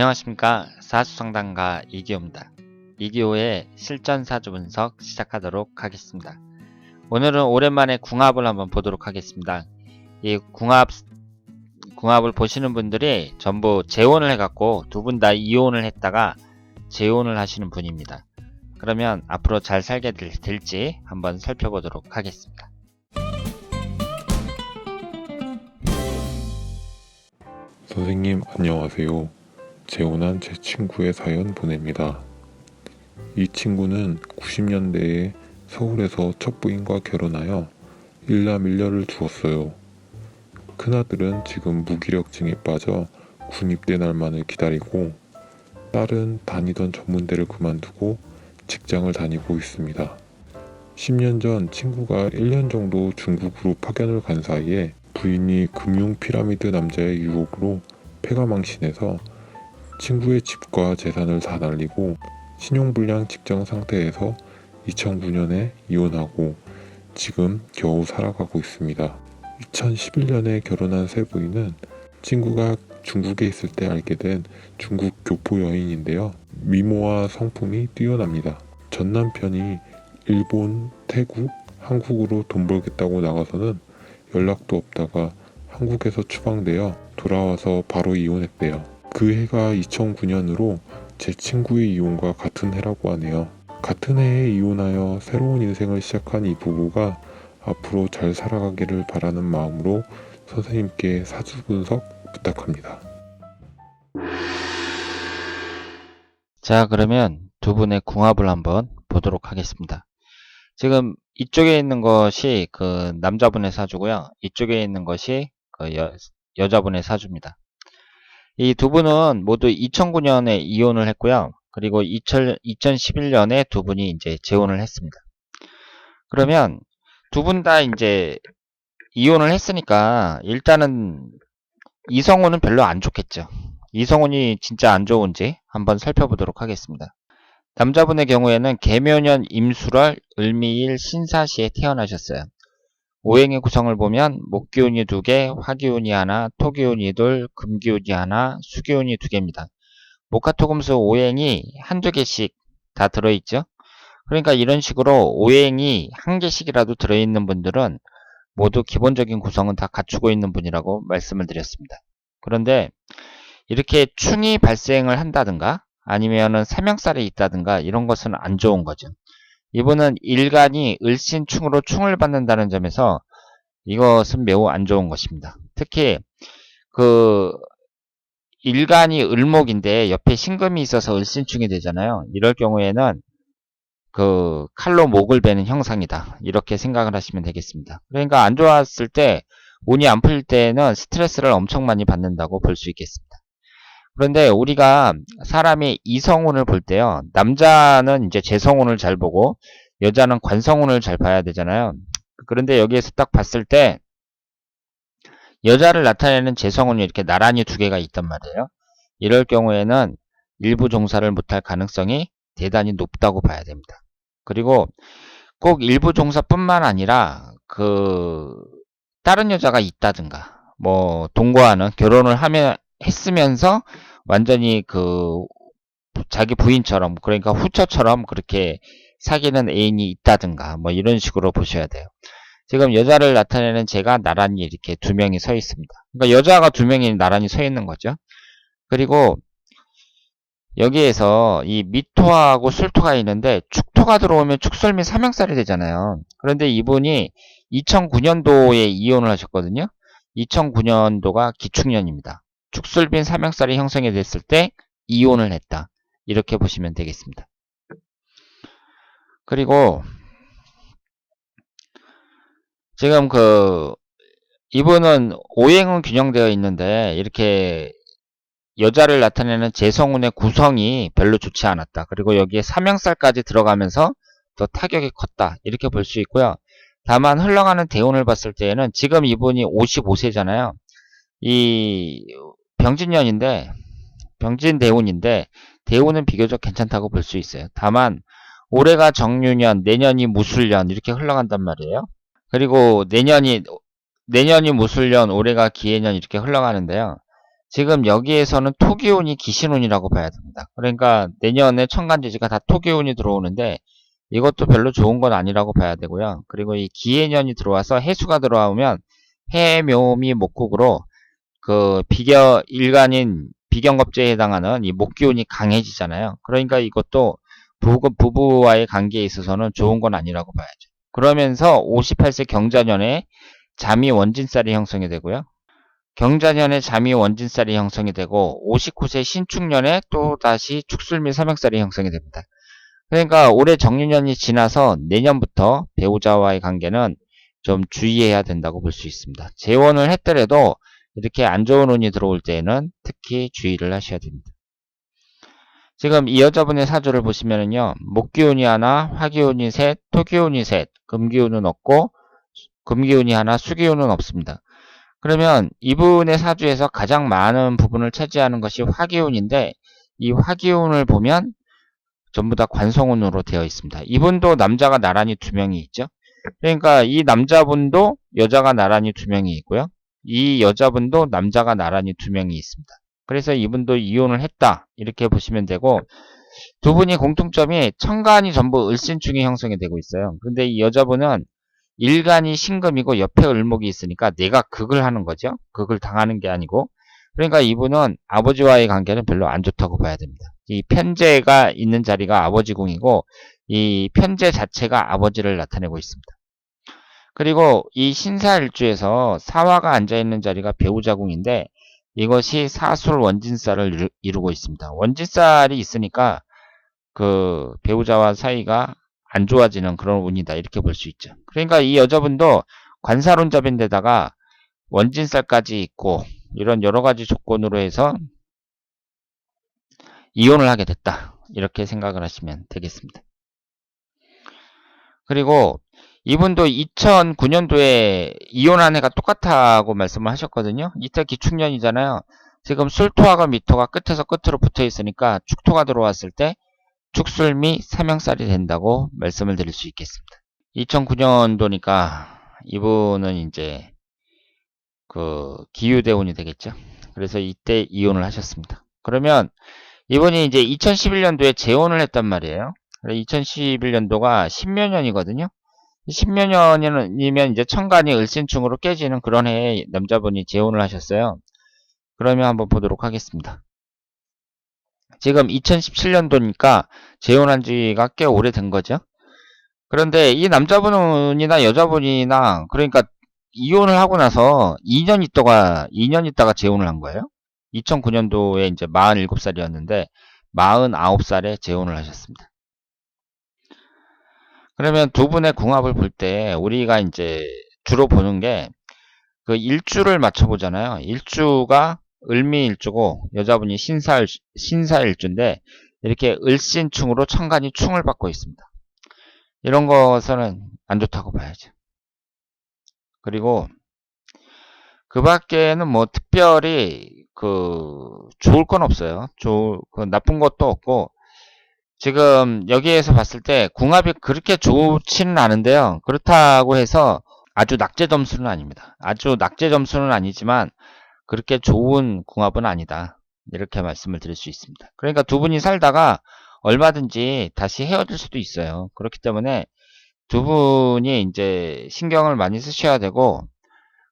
안녕하십니까. 사주상담가 이기호입니다. 이기호의 실전 사주 분석 시작하도록 하겠습니다. 오늘은 오랜만에 궁합을 한번 보도록 하겠습니다. 이 궁합을 보시는 분들이 전부 재혼을 해갖고 두 분 다 이혼을 했다가 재혼을 하시는 분입니다. 그러면 앞으로 잘 살게 될지 한번 살펴보도록 하겠습니다. 선생님 안녕하세요. 재혼한 제 친구의 사연 보냅니다. 이 친구는 90년대에 서울에서 첫 부인과 결혼하여 일남일녀를 두었어요. 큰아들은 지금 무기력증에 빠져 군 입대 날만을 기다리고, 딸은 다니던 전문대를 그만두고 직장을 다니고 있습니다. 10년 전 친구가 1년 정도 중국으로 파견을 간 사이에 부인이 금융 피라미드 남자의 유혹으로 폐가 망신해서 친구의 집과 재산을 다 날리고 신용불량 직장 상태에서 2009년에 이혼하고 지금 겨우 살아가고 있습니다. 2011년에 결혼한 세 부인은 친구가 중국에 있을 때 알게 된 중국 교포 여인인데요. 미모와 성품이 뛰어납니다. 전 남편이 일본, 태국, 한국으로 돈 벌겠다고 나가서는 연락도 없다가 한국에서 추방되어 돌아와서 바로 이혼했대요. 그 해가 2009년으로 제 친구의 이혼과 같은 해라고 하네요. 같은 해에 이혼하여 새로운 인생을 시작한 이 부부가 앞으로 잘 살아가기를 바라는 마음으로 선생님께 사주 분석 부탁합니다. 자, 그러면 두 분의 궁합을 한번 보도록 하겠습니다. 지금 이쪽에 있는 것이 그 남자분의 사주고요. 이쪽에 있는 것이 그 여자분의 사주입니다. 이 두 분은 모두 2009년에 이혼을 했고요. 그리고 2011년에 두 분이 이제 재혼을 했습니다. 그러면 두 분 다 이제 이혼을 했으니까 일단은 이성운은 별로 안 좋겠죠. 이성운이 진짜 안 좋은지 한번 살펴보도록 하겠습니다. 남자분의 경우에는 계묘년 임술월 을미일 신사시에 태어나셨어요. 오행의 구성을 보면 목기운이 2개, 화기운이 하나, 토기운이 둘, 금기운이 하나, 수기운이 2개입니다. 목화토금수 오행이 한두 개씩 다 들어있죠. 그러니까 이런 식으로 오행이 한 개씩이라도 들어있는 분들은 모두 기본적인 구성은 다 갖추고 있는 분이라고 말씀을 드렸습니다. 그런데 이렇게 충이 발생을 한다든가 아니면은 삼형살이 있다든가 이런 것은 안 좋은 거죠. 이분은 일간이 을신충으로 충을 받는다는 점에서 이것은 매우 안 좋은 것입니다. 특히 그 일간이 을목인데 옆에 신금이 있어서 을신충이 되잖아요. 이럴 경우에는 그 칼로 목을 베는 형상이다. 이렇게 생각을 하시면 되겠습니다. 그러니까 안 좋았을 때 운이 안 풀릴 때는 스트레스를 엄청 많이 받는다고 볼 수 있겠습니다. 그런데 우리가 사람의 이성운을 볼 때요. 남자는 이제 재성운을 잘 보고 여자는 관성운을 잘 봐야 되잖아요. 그런데 여기에서 딱 봤을 때 여자를 나타내는 재성운이 이렇게 나란히 2개가 있단 말이에요. 이럴 경우에는 일부 종사를 못할 가능성이 대단히 높다고 봐야 됩니다. 그리고 꼭 일부 종사뿐만 아니라 다른 여자가 있다든가 뭐 동거하는 결혼을 했으면서 완전히 자기 부인처럼 그러니까 후처처럼 그렇게 사귀는 애인이 있다든가 뭐 이런 식으로 보셔야 돼요. 지금 여자를 나타내는 제가 나란히 이렇게 2명이 서 있습니다. 그러니까 여자가 2명이 나란히 서 있는 거죠. 그리고 여기에서 이 미토하고 술토가 있는데 축토가 들어오면 축설미 삼형살이 되잖아요. 그런데 이분이 2009년도에 이혼을 하셨거든요. 2009년도가 기축년입니다. 축술빈 삼형살이 형성이 됐을 때 이혼을 했다. 이렇게 보시면 되겠습니다. 그리고 지금 이분은 오행은 균형되어 있는데 이렇게 여자를 나타내는 재성운의 구성이 별로 좋지 않았다. 그리고 여기에 삼형살까지 들어가면서 더 타격이 컸다. 이렇게 볼 수 있고요. 다만 흘러가는 대운을 봤을 때에는 지금 이분이 55세잖아요. 이 병진년인데 병진대운인데 대운은 비교적 괜찮다고 볼 수 있어요. 다만 올해가 정유년, 내년이 무술년 이렇게 흘러간단 말이에요. 그리고 내년이 무술년, 올해가 기해년 이렇게 흘러가는데요. 지금 여기에서는 토기운이 기신운이라고 봐야 됩니다. 그러니까 내년에 천간지지가 다 토기운이 들어오는데 이것도 별로 좋은 건 아니라고 봐야 되고요. 그리고 이 기해년이 들어와서 해수가 들어오면 해묘미 목국으로 그 일간인 비경겁제에 해당하는 이 목기운이 강해지잖아요. 그러니까 이것도 부부와의 관계에 있어서는 좋은 건 아니라고 봐야죠. 그러면서 58세 경자년에 잠이 원진살이 형성이 되고요. 경자년에 잠이 원진살이 형성이 되고 59세 신축년에 또 다시 축술미 삼형살이 형성이 됩니다. 그러니까 올해 정유년이 지나서 내년부터 배우자와의 관계는 좀 주의해야 된다고 볼 수 있습니다. 재혼을 했더라도 이렇게 안 좋은 운이 들어올 때에는 특히 주의를 하셔야 됩니다. 지금 이 여자분의 사주를 보시면은요, 목기운이 하나, 화기운이 셋, 토기운이 셋, 금기운은 없고, 금기운이 하나, 수기운은 없습니다. 그러면 이분의 사주에서 가장 많은 부분을 차지하는 것이 화기운인데, 이 화기운을 보면 전부 다 관성운으로 되어 있습니다. 이분도 남자가 나란히 2명이 있죠. 그러니까 이 남자분도 여자가 나란히 2명이 있고요. 이 여자분도 남자가 나란히 2명이 있습니다. 그래서 이분도 이혼을 했다 이렇게 보시면 되고, 두 분이 공통점이 천간이 전부 을신충이 형성이 되고 있어요. 근데 이 여자분은 일간이 신금이고 옆에 을목이 있으니까 내가 극을 하는 거죠. 극을 당하는 게 아니고. 그러니까 이분은 아버지와의 관계는 별로 안 좋다고 봐야 됩니다. 이 편제가 있는 자리가 아버지 궁이고 이 편제 자체가 아버지를 나타내고 있습니다. 그리고 이 신사일주에서 사화가 앉아있는 자리가 배우자궁인데 이것이 사술 원진살을 이루고 있습니다. 원진살이 있으니까 그 배우자와 사이가 안 좋아지는 그런 운이다 이렇게 볼 수 있죠. 그러니까 이 여자분도 관사론잡인데다가 원진살까지 있고 이런 여러 가지 조건으로 해서 이혼을 하게 됐다 이렇게 생각을 하시면 되겠습니다. 그리고 이분도 2009년도에 이혼한 해가 똑같다고 말씀을 하셨거든요. 이때 기축년이잖아요. 지금 술토하고 미토가 끝에서 끝으로 붙어 있으니까 축토가 들어왔을 때 축술미 삼형살이 된다고 말씀을 드릴 수 있겠습니다. 2009년도니까 이분은 이제 그 기유대운이 되겠죠. 그래서 이때 이혼을 하셨습니다. 그러면 이분이 이제 2011년도에 재혼을 했단 말이에요. 2011년도가 신묘년이거든요. 신묘년이면 이제 천간이 을신충으로 깨지는 그런 해에 남자분이 재혼을 하셨어요. 그러면 한번 보도록 하겠습니다. 지금 2017년도니까 재혼한 지가 꽤 오래된 거죠. 그런데 이 남자분이나 여자분이나 그러니까 이혼을 하고 나서 2년 있다가 재혼을 한 거예요. 2009년도에 이제 47살이었는데 49살에 재혼을 하셨습니다. 그러면 두 분의 궁합을 볼 때 우리가 이제 주로 보는 게 그 일주를 맞춰보잖아요. 일주가 을미일주고 여자분이 신사일주인데 이렇게 을신충으로 천간이 충을 받고 있습니다. 이런 것은 안 좋다고 봐야죠. 그리고 그 밖에는 뭐 특별히 좋을 건 없어요. 나쁜 것도 없고 지금 여기에서 봤을 때 궁합이 그렇게 좋지는 않은데요. 그렇다고 해서 아주 낙제 점수는 아닙니다. 아주 낙제 점수는 아니지만 그렇게 좋은 궁합은 아니다. 이렇게 말씀을 드릴 수 있습니다. 그러니까 두 분이 살다가 얼마든지 다시 헤어질 수도 있어요. 그렇기 때문에 두 분이 이제 신경을 많이 쓰셔야 되고,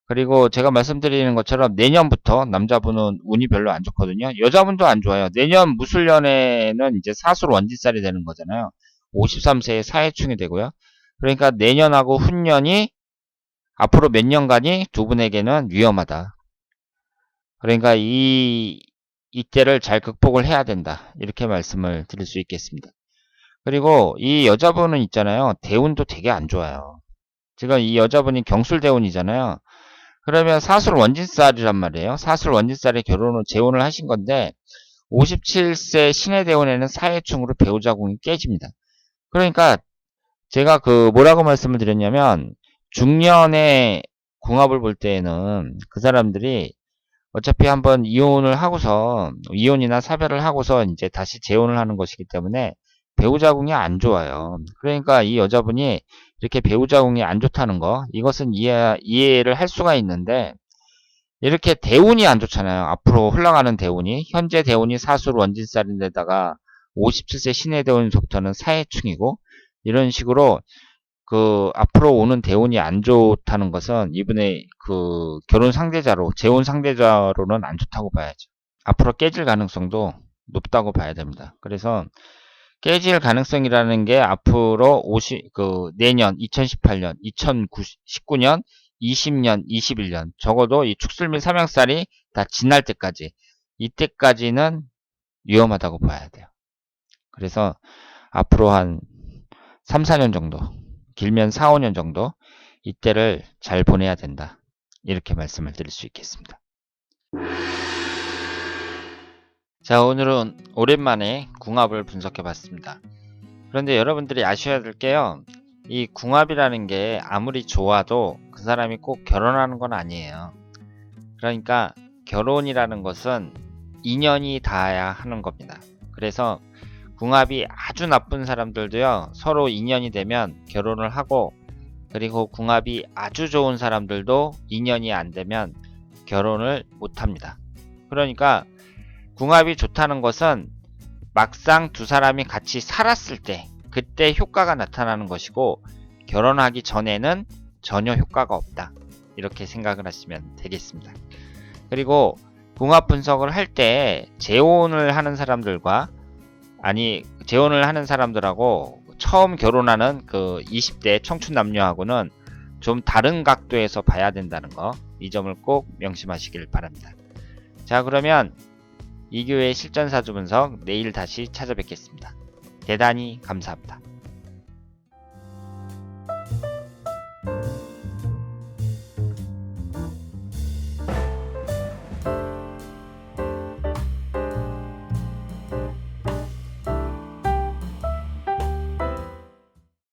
그리고 제가 말씀드리는 것처럼 내년부터 남자분은 운이 별로 안 좋거든요. 여자분도 안 좋아요. 내년 무술년에는 이제 사술 원진살이 되는 거잖아요. 53세에 사해충이 되고요. 그러니까 내년하고 훈년이 앞으로 몇 년간이 두 분에게는 위험하다. 그러니까 이때를 잘 극복을 해야 된다. 이렇게 말씀을 드릴 수 있겠습니다. 그리고 이 여자분은 있잖아요. 대운도 되게 안 좋아요. 지금 이 여자분이 경술대운이잖아요. 그러면 사술 원진살이란 말이에요. 사술 원진살에 재혼을 하신 건데 57세 신의 대운에는 사해충으로 배우자궁이 깨집니다. 그러니까 제가 뭐라고 말씀을 드렸냐면 중년의 궁합을 볼 때에는 그 사람들이 어차피 한번 이혼이나 사별을 하고서 이제 다시 재혼을 하는 것이기 때문에 배우자궁이 안 좋아요. 그러니까 이 여자분이 이렇게 배우자궁이 안 좋다는 거, 이것은 이해를 할 수가 있는데 이렇게 대운이 안 좋잖아요. 앞으로 흘러가는 대운이. 현재 대운이 사술 원진살인데다가 57세 신의 대운서부터는 사해충이고, 이런 식으로 그 앞으로 오는 대운이 안 좋다는 것은 이분의 그 결혼 상대자로, 재혼 상대자로는 안 좋다고 봐야죠. 앞으로 깨질 가능성도 높다고 봐야 됩니다. 그래서 깨질 가능성이라는 게 앞으로 내년 2018년, 2019년, 20년, 21년, 적어도 이 축술 및 삼형살이 다 지날 때까지, 이때까지는 위험하다고 봐야 돼요. 그래서 앞으로 한 3, 4년 정도, 길면 4, 5년 정도, 이때를 잘 보내야 된다. 이렇게 말씀을 드릴 수 있겠습니다. 자, 오늘은 오랜만에 궁합을 분석해 봤습니다. 그런데 여러분들이 아셔야 될 게요. 이 궁합이라는 게 아무리 좋아도 그 사람이 꼭 결혼하는 건 아니에요. 그러니까 결혼이라는 것은 인연이 닿아야 하는 겁니다. 그래서 궁합이 아주 나쁜 사람들도요, 서로 인연이 되면 결혼을 하고, 그리고 궁합이 아주 좋은 사람들도 인연이 안 되면 결혼을 못 합니다. 그러니까 궁합이 좋다는 것은 막상 두 사람이 같이 살았을 때, 그때 효과가 나타나는 것이고, 결혼하기 전에는 전혀 효과가 없다. 이렇게 생각을 하시면 되겠습니다. 그리고 궁합 분석을 할 때 재혼을 하는 사람들하고 처음 결혼하는 그 20대 청춘 남녀하고는 좀 다른 각도에서 봐야 된다는 거, 이 점을 꼭 명심하시길 바랍니다. 자, 그러면 이교의 실전사주 분석 내일 다시 찾아뵙겠습니다. 대단히 감사합니다.